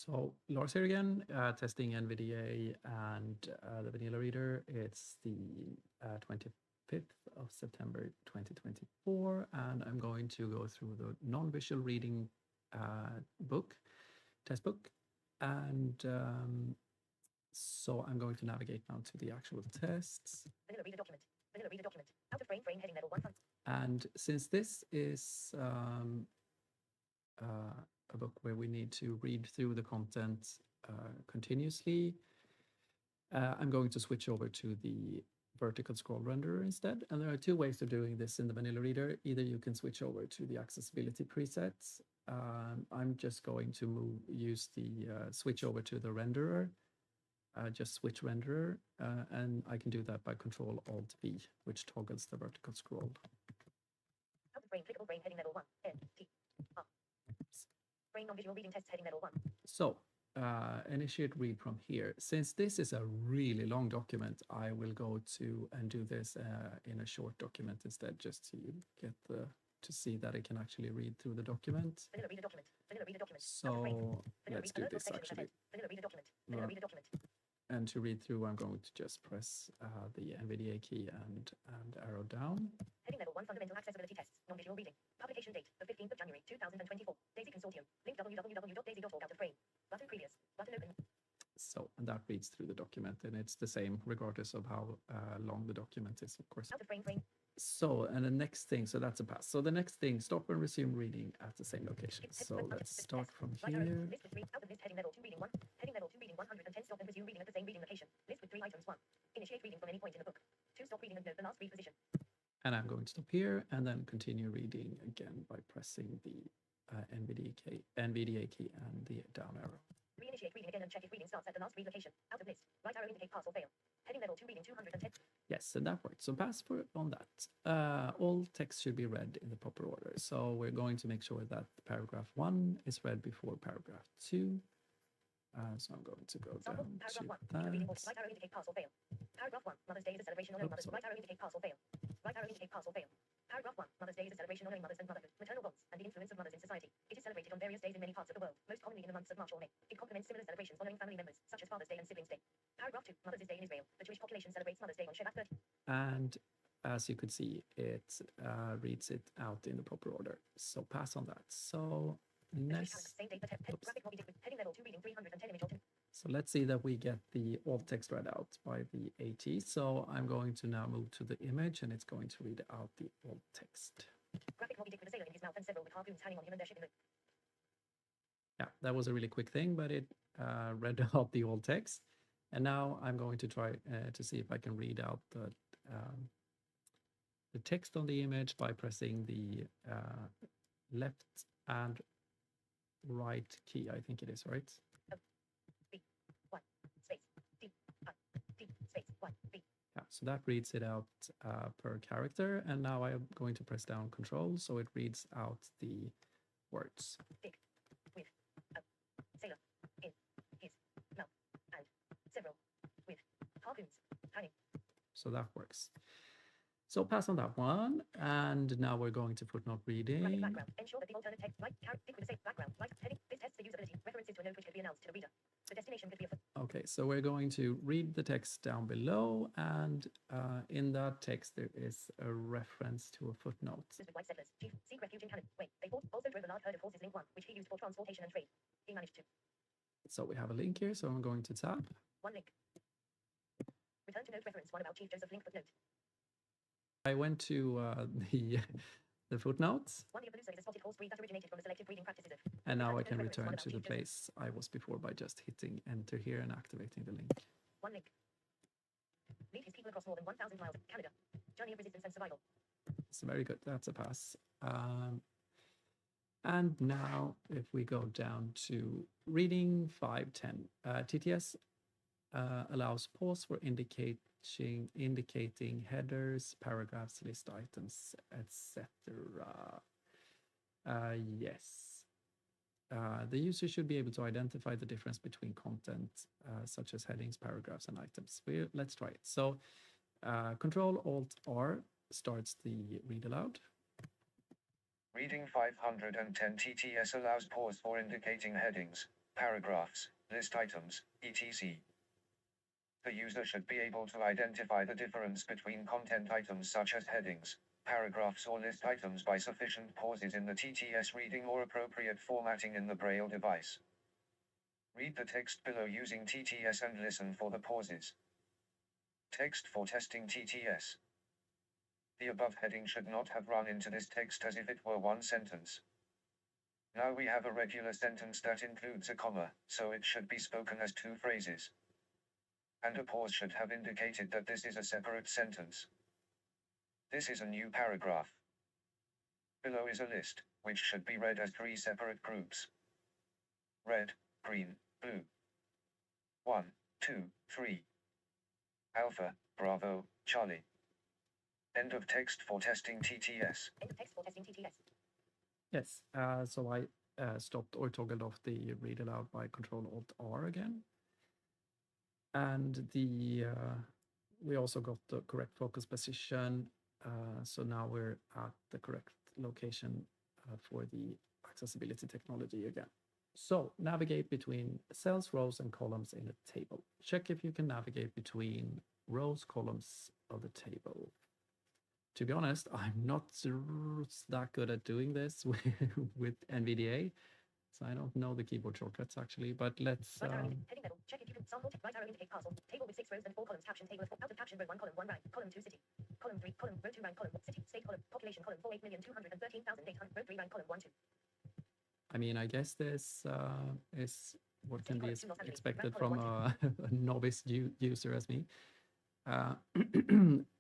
So Lars here again, testing NVDA and the Vanilla Reader. It's the 25th of September 2024, and I'm going to go through the non-visual reading book, test book. And so I'm going to navigate now to the actual tests. Vanilla Reader document. Vanilla Reader document. Out of frame heading level 1. And since this is a book where we need to read through the content continuously, I'm going to switch over to the vertical scroll renderer instead. And there are two ways of doing this in the Vanilla Reader. Either you can switch over to the accessibility presets. I'm just going to use the switch over to the renderer, just switch renderer, and I can do that by Control Alt V, which toggles the vertical scroll. Out of frame clickable frame heading level 1. N T R. Frame non-visual reading test heading level 1. So initiate read from here. Since this is a really long document, I will go to and do this in a short document instead, just to get to see that I can actually read through the document. Vanilla Reader document. Vanilla Reader document. So let's do this actually. Vanilla Reader document. Vanilla Reader document. And to read through, I'm going to just press the NVDA key and arrow down. Heading level 1 fundamental accessibility tests. Non-visual reading. Publication date the 15th of January 2024. Daisy Consortium. Link www.daisy.org. Out of frame. Button previous. Button open. So and that reads through the document, and it's the same regardless of how long the document is, of course. Out of frame. So, and the next thing, so that's a pass. So the next thing, stop and resume reading at the same location. So let's start from here. List with 3. Out of list heading level 2 reading 1. Heading level 2 reading 110. Stop and resume reading at the same reading location. List with 3 items. 1. Initiate reading from any point in the book. 2. Stop reading and note the last read position. And I'm going to stop here and then continue reading again by pressing the NVDA key and the down arrow. Reinitiate reading again and check if reading starts at the last read location. Out of list. Right arrow indicate pass or fail. Heading level 2 reading 210. Yes, and that worked. So pass on that. All text should be read in the proper order. So we're going to make sure that paragraph 1 is read before paragraph 2. So I'm going to go down to that. Right arrow indicate pass or fail. Paragraph 1. Mother's Day is a celebration honoring mothers. Right arrow indicate pass or fail. Right arrow indicate pass or fail. Paragraph 1. Mother's Day is a celebration honoring mothers and motherhood, maternal bonds, and the influence of mothers in society. It is celebrated on various days in many parts of the world, most commonly in the months of March or May. It complements similar celebrations honoring family members, such as Father's Day and Siblings Day. Paragraph 2. Mother's Day in Israel. The Jewish population celebrates Mother's Day on Shevat 30. And as you could see, it reads it out in the proper order. So pass on that. So next. Heading level 2 reading 310 image. So let's see that we get the alt text read out by the AT. So I'm going to now move to the image and it's going to read out the alt text. Graphic Moby Dick with a sailor in his mouth and several with harpoons hanging on him and their shipping loop. Yeah, that was a really quick thing, but it read out the alt text. And now I'm going to try to see if I can read out the text on the image by pressing the left and right key. I think it is, right? B1 space D space 1 B. Yeah, so that reads it out per character. And now I'm going to press down Control so it reads out the words. Dick with a sailor in his mouth and several with harpoons hanging. So that works. So pass on that one, and now we're going to footnote reading. Background. Ensure that the alternate text right dick with a safe background right heading. This tests the usability. References to a note which could be announced to the reader. The destination could be a Okay, so we're going to read the text down below, and in that text there is a reference to a footnote. With white settlers, chief, seek refuge in Canada. Wait, they also drove a large herd of horses. Link 1, which he used for transportation and trade. He managed to. So we have a link here, so I'm going to tap. One link. Return to note reference 1 about Chief Joseph link footnote. I went to the footnotes. One the Appaloosa is a spotted horse breed that originated from the selective breeding practices of. And now I can return to the place I was before by just hitting enter here and activating the link. One link. Lead his people across more than 1,000 miles. Canada. Journey of resistance and survival. It's very good. That's a pass. And now if we go down to reading 510, TTS allows pause for indicating headers, paragraphs, list items, etc. Yes. The user should be able to identify the difference between content such as headings, paragraphs, and items. Let's try it. So Control Alt R starts the read aloud. Reading 510 TTS allows pause for indicating headings, paragraphs, list items, etc. The user should be able to identify the difference between content items such as headings, paragraphs or list items by sufficient pauses in the TTS reading or appropriate formatting in the Braille device. Read the text below using TTS and listen for the pauses. Text for testing TTS. The above heading should not have run into this text as if it were one sentence. Now we have a regular sentence that includes a comma, so it should be spoken as two phrases. And a pause should have indicated that this is a separate sentence. This is a new paragraph. Below is a list, which should be read as three separate groups. Red, green, blue. 1, 2, 3. Alpha, Bravo, Charlie. End of text for testing TTS. End of text for testing TTS. Yes, so I stopped or toggled off the read aloud by Control-Alt-R again. And we also got the correct focus position. So now we're at the correct location for the accessibility technology again. So navigate between cells, rows, and columns in a table. Check if you can navigate between rows, columns of the table. To be honest, I'm not that good at doing this with NVDA, so I don't know the keyboard shortcuts actually, but let's... Right arrow, heading medal. Check if you can sample right arrow indicate parcel. Table with 6 rows and 4 columns. Caption table of out of caption row 1 column 1 rank. Column 2 city. Column 3 column row 2 rank column city state column population column 4 8,213,800 row 3 rank column 1 2. I mean, I guess this is what can be Column 2 not happening. expected Rank column from a novice user as me.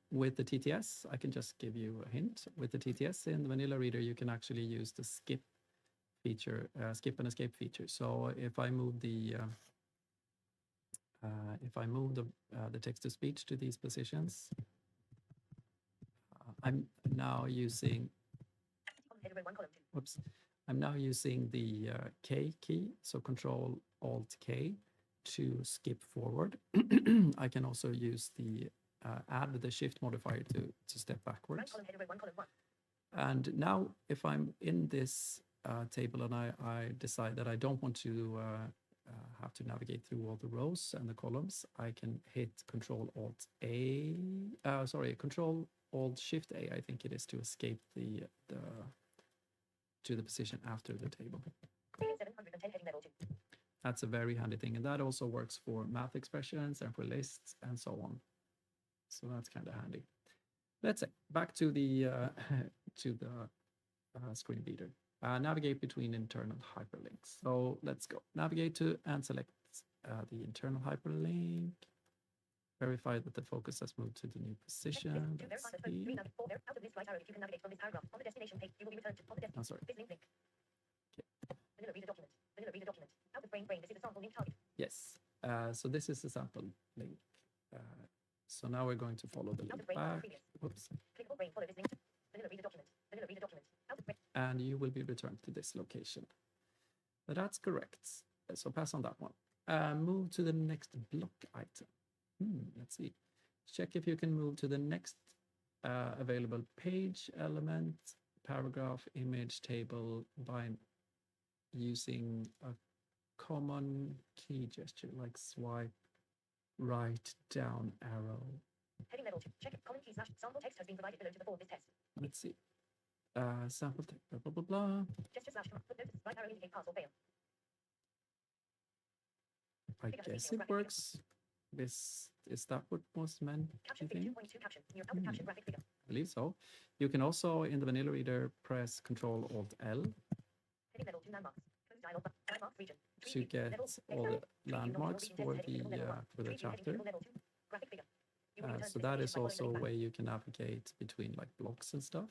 With the TTS, I can just give you a hint. With the TTS in the vanilla reader, you can actually use the skip feature, skip and escape feature. So if I move the text to speech to these positions, I'm now using. Column header row 1 column 2. Whoops. I'm now using the K key, so Control Alt K to skip forward. I can also use the add the shift modifier to step Rank backwards. column header row 1 column 1. And now if I'm in this table and I decide that I don't want to have to navigate through all the rows and the columns, I can hit Control Alt Shift A, I think it is, to escape to the position after the table. 710 heading level 2. That's a very handy thing, and that also works for math expressions and for lists and so on. So that's kind of handy. Let's say back to the screen reader. Navigate between internal hyperlinks. So let's go. Navigate to and select the internal hyperlink. Verify that the focus has moved to the new position. To verify the first 3 out of this right arrow, if you can navigate from this paragraph on the destination page, you will be returned to on the Oh, sorry. this link. Vanilla reader document. Vanilla reader document. Out of brain. This is a sample link target. Yes. So this is the sample link. So now we're going to follow the Out link of brain. back. Previous. Whoops. Clickable brain. Follow this link. Vanilla reader document. Vanilla reader document. Out of brain. And you will be returned to this location. That's correct. So pass on that one. Move to the next block item. Let's see. Check if you can move to the next available page, element, paragraph, image, table by using a common key gesture like swipe right down arrow. Heading level 2. Check if common key / sample text has been provided below to perform this test. Let's see. Sample text, blah, blah, blah, blah. Gesture / footnote. Right arrow indicate pass or fail. I guess it works. Is that what was meant? Caption You figure think? 2.2 caption. Near out of caption graphic figure. I believe so. You can also, in the vanilla reader, press Control Alt L Heading level 2 landmarks. Close dialog. Landmarks region. to get all the landmarks for the chapter. Graphic figure. You will return So to that this is location by also a following the link way you can navigate between like blocks and stuff.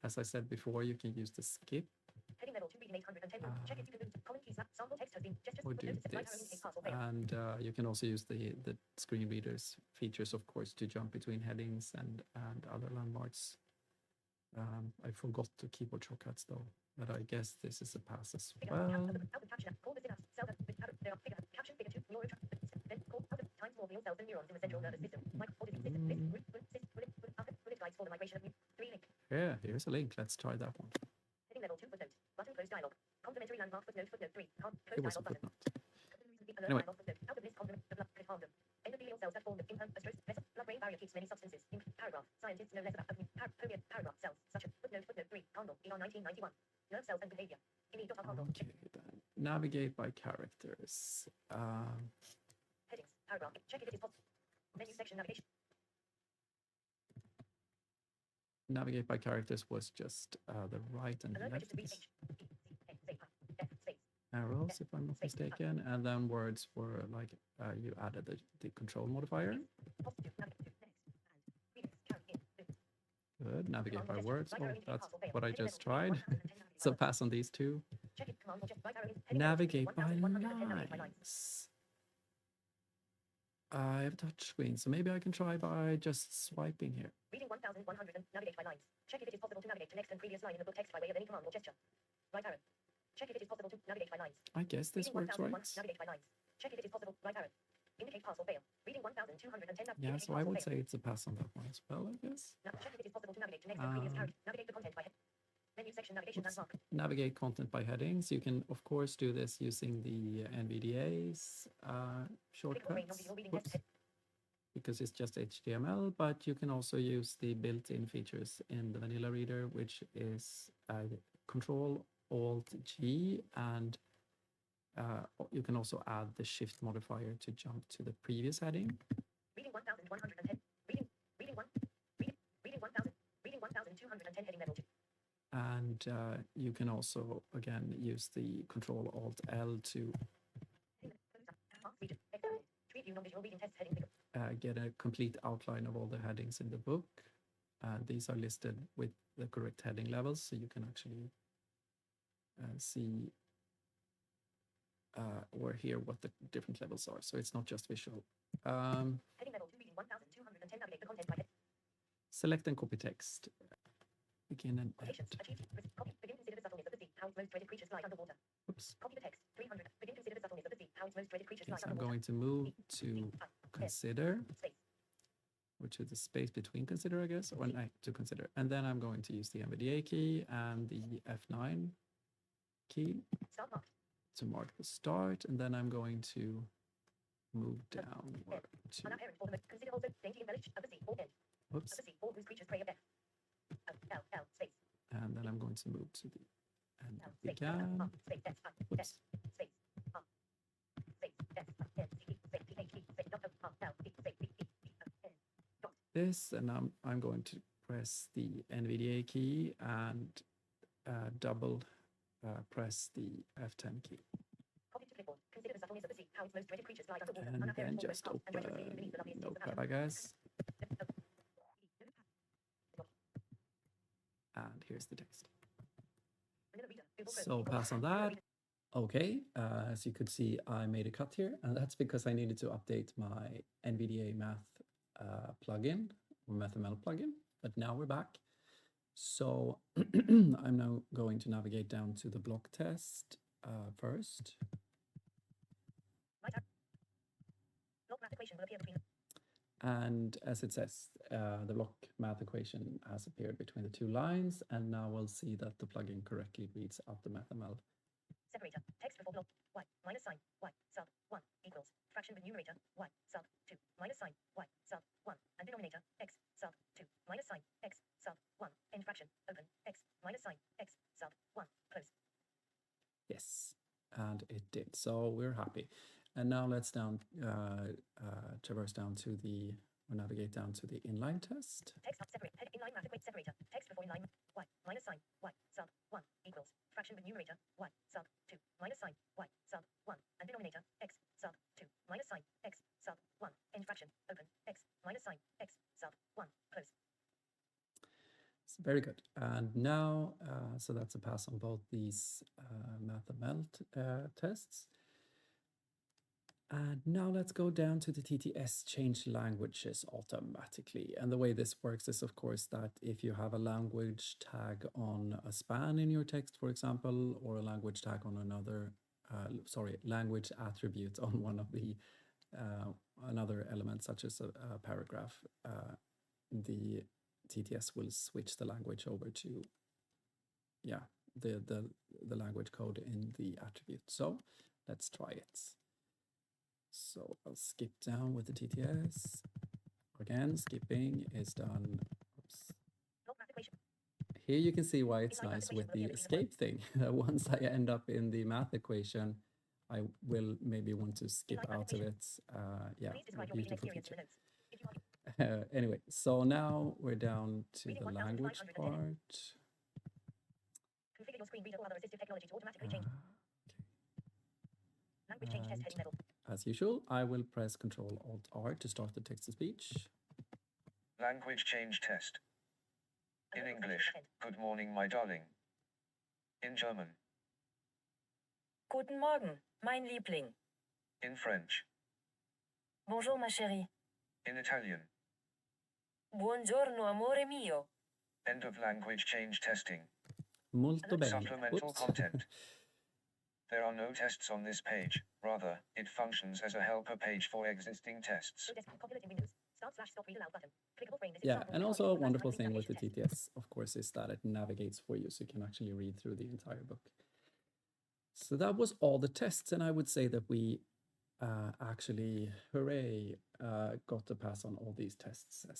As I said before, you can use the skip back. Heading level 2 reading 810. Check if you can move common keys. Sample text has been gestures. or do footnotes. Right arrow this. indicate pass or fail. And you can also use the screen readers features, of course, to jump between headings and other landmarks. I forgot the keyboard shortcuts though, but I guess this is a pass as Figure well. out of caption. Call the synapse cell. There are figure caption figure 2. Neural then call out of time small glial cells and neurons in the central nervous system. Like what is this bullet guides for the migration of 3 link. Yeah, here's a link. Let's try that one. Heading level 2 footnote. Button close dialog. Complementary landmark footnote. footnote 3. Close It was a dialog button. footnote. Alert Anyway. dialog footnote. Out of list condiment. The blood. Click harm them. Endothelial cells that form the implant. Blood-brain barrier keeps many substances. In paragraph. Scientists know less about paragraph cells. Such as footnote 3. Condor. ER 1991. Nerve cells and behavior. Condor. Okay, then navigate by characters. Headings. Paragraph. Check if it is possible. Menu section navigation. Navigate by characters was just the right and Alert left register read H. E. C. A. Space. F. Space. arrows, if I'm not mistaken, and then words were like you added the control modifier. Positive. Navigate to. Next. And. Remix. Carry in. Blue. Good. Navigate by words. Right Oh, arrow indicate that's pass or fail. what I Heading just level. tried. 1010 So navigate pass on these two. Check it. Command or just right arrow in. Heading level. Navigate by 1110 navigate by lines. lines. I have touch screen, so maybe I can try by just swiping here. Reading 1100 and navigate by lines. Check if it is possible to navigate to next and previous line in the book text by way of any command or gesture. Right arrow. Check if it is possible to navigate by lines. I guess this Reading works 1001 right. navigate by lines. Check if it is possible. Right arrow. Indicate pass or fail. Reading 1210 Yeah, indicate so pass I or would fail. say it's a pass on that one as well, I guess. Now check if it is possible to navigate to next and previous Um, character. Navigate the content by head. Menu section navigation Oops. landmark. Navigate content by headings. You can, of course, do this using the NVDA's Click or ray shortcuts. non-visual reading Whoops. text. Because it's just HTML, but you can also use the built-in features in the vanilla reader, which is Control Alt G, and you can also add the shift modifier to jump to the previous heading. Reading 1110. Reading 1210 heading level 2. And you can also, again, use the Control Alt L to Preview non-visual reading text heading. get a complete outline of all the headings in the book. These are listed with the correct heading levels, so you can actually see or hear what the different levels are. So it's not just visual. Heading level 2 reading 1210 navigate the content by head. Select and copy text. Begin and end. Quotations. Achieved. Copy. Begin consider the subtleness of the sea. How its most dreaded creatures lie underwater. Oops. Copy the text. 300. Begin consider the subtleness of the sea. How its most dreaded creatures Okay, lie so I'm underwater. going to move to consider, Space. which is the space between consider, I guess, or to consider. And then I'm going to use the NVDA key and the F9 key Start marked. to mark the start. And then I'm going to move down to, Unapparent for the most. Consider also dainty embellished of the sea. Or end. Of whoops. the sea. Or whose creatures prey of death. L. Space. And then I'm going to move to the end L. of Space. began. Space. Death. Whoops. Death. Space. Space. Death. N. C. E. Space. P. H. E. Space. Dot. O. L. E. Space. B. E. E. N. Dot. This, and I'm going to press the NVDA key and double press the F10 key. Copy to clipboard. Consider the subtleness of the sea. How its most dreaded creatures lie underwater. And then Unapparent for the just most. And open reference leaving beneath the loveliest things Notepad, about I guess. it. And here's the text. Vanilla reader. Google Chrome. So Google pass on Vanilla that. reader. Okay, as you could see, I made a cut here, and that's because I needed to update my NVDA Math plugin, or MathML plugin, but now we're back. So I'm now going to navigate down to the block test first. Right arrow. Block math equation will appear between. And as it says, the block math equation has appeared between the two lines, and now we'll see that the plugin correctly reads out the MathML. Separator. Text before block. Y. Minus sign. Y. Sub. 1. Equals. Fraction with numerator. Y. Sub. 2. Minus sign. Y. Sub. 1. And denominator. X. Sub. 2. Minus sign. X. Sub. 1. End fraction. Open. X. Minus sign. X. Sub. 1. Close. Yes, and it did. So we're happy. And now let's traverse down to the, or navigate down to the inline test. Text up separate. Head inline math equate separator. Text before inline. Y. Minus sign. Y. Sub. 1. Equals. Fraction with numerator. Y. Sub. 2. Minus sign. Y. Sub. 1. And denominator. X. Sub. 2. Minus sign. X. Sub. 1. End fraction. Open. X. Minus sign. X. Sub. 1. Close. It's very good. And now, so that's a pass on both these MathML tests. And now let's go down to the TTS change languages automatically. And the way this works is, of course, that if you have a language tag on a span in your text, for example, or a language tag on another, language attribute on one of the another element, such as a paragraph, the TTS will switch the language over to, the language code in the attribute. So let's try it. So I'll skip down with the TTS. Again, skipping is done. Oops. Log math equation. Here you can see why it's Inline math nice equation with will the appear between the escape thing. That once I end up in the math equation, I will maybe want to skip Inline math out of equation. it. Yeah, Please a describe your reading beautiful experience in feature. the notes. If you are Anyway, so now we're down to Reading the language 1510. part. configure your screen reader or other assistive technology to automatically Uh, change language change test and heading level. as usual, I will press Control Alt R to start the text to speech. Language change test. In Another English, ahead. good morning, my darling. In German, Guten Morgen, mein Liebling. in French, Bonjour, ma chérie. in Italian. Buongiorno, amore mio. End of language change testing. Molto bene. Supplemental Whoops. content. There are no tests on this page, rather, it functions as a helper page for existing tests. Show desk popular in Windows. Start/stop read aloud button. Clickable frame. This is Yeah, example and of also a technology wonderful for thing with the navigation test. TTS, of course, is that it navigates for you, so you can actually read through the entire book. So that was all the tests, and I would say that we actually, hooray, got to pass on all these tests as